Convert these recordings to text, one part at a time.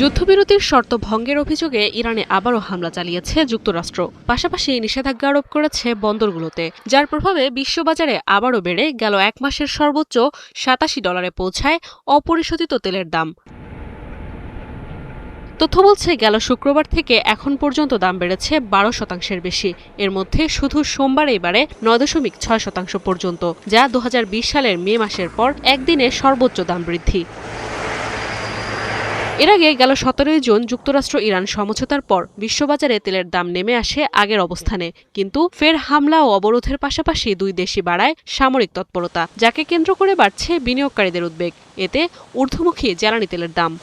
যুদ্ধবিরতির শর্ত ভঙ্গের অভিযোগে ইরানে আবারও হামলা চালিয়েছে যুক্তরাষ্ট্র। পাশাপাশি নিষেধাজ্ঞা আরোপ করেছে বন্দরগুলোতে, যার প্রভাবে বিশ্ববাজারে আবারও বেড়ে গেল এক মাসের সর্বোচ্চ $87 পৌঁছায় অপরিশোধিত তেলের দাম। তথ্য বলছে গেল শুক্রবার থেকে এখন পর্যন্ত দাম বেড়েছে 12% বেশি। এর মধ্যে শুধু সোমবারেই বাড়ে 9.6% পর্যন্ত, যা 2020 সালের মে মাসের পর একদিনে সর্বোচ্চ দাম বৃদ্ধি। এর আগে গেল 17 জুন যুক্তরাষ্ট্র ইরান সমঝোতার পর বিশ্ববাজারে তেলের দাম নেমে আসে আগের অবস্থানে, কিন্তু ফের হামলা ও অবরোধের পাশাপাশি দুই দেশই বাড়ায় সামরিক তৎপরতা, যাকে কেন্দ্র করে বাড়ছে বিনিয়োগকারীদের উদ্বেগ। এতে ঊর্ধ্বমুখী জ্বালানি তেলের দাম।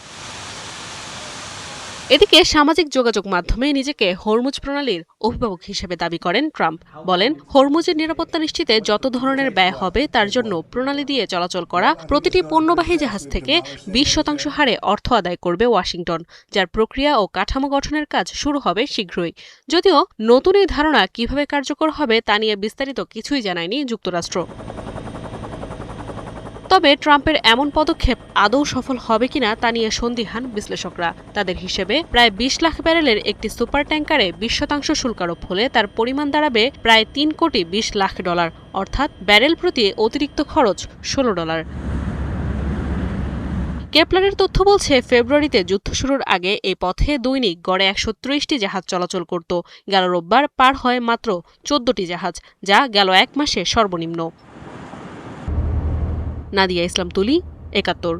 এদিকে সামাজিক যোগাযোগ মাধ্যমে নিজেকে হরমুজ প্রণালীর অভিভাবক হিসেবে দাবি করেন ট্রাম্প। বলেন, হরমুজের নিরাপত্তা নিশ্চিতে যত ধরনের ব্যয় হবে তার জন্য প্রণালী দিয়ে চলাচল করা প্রতিটি পণ্যবাহী জাহাজ থেকে 20% হারে অর্থ আদায় করবে ওয়াশিংটন, যার প্রক্রিয়া ও কাঠামো গঠনের কাজ শুরু হবে শীঘ্রই। যদিও নতুন এই ধারণা কিভাবে কার্যকর হবে তা নিয়ে বিস্তারিত কিছুই জানায়নি যুক্তরাষ্ট্র। তবে ট্রাম্পের এমন পদক্ষেপ আদৌ সফল হবে কিনা তা নিয়ে সন্দিহান বিশ্লেষকরা। তাদের হিসেবে প্রায় 20 লাখ ব্যারেলের একটি সুপার ট্যাঙ্কারে 20% শুল্ক আরোপ হলে তার পরিমাণ দাঁড়াবে প্রায় $3.20 কোটি, অর্থাৎ ব্যারেল প্রতি অতিরিক্ত খরচ $16। কেপলারের তথ্য বলছে, ফেব্রুয়ারিতে যুদ্ধ শুরুর আগে এই পথে দৈনিক গড়ে 130টি জাহাজ চলাচল করত। গেল রোববার পার হয় মাত্র 14টি জাহাজ, যা গেল এক মাসে সর্বনিম্ন। নাদিয়া ইসলাম তুলি, ৭১।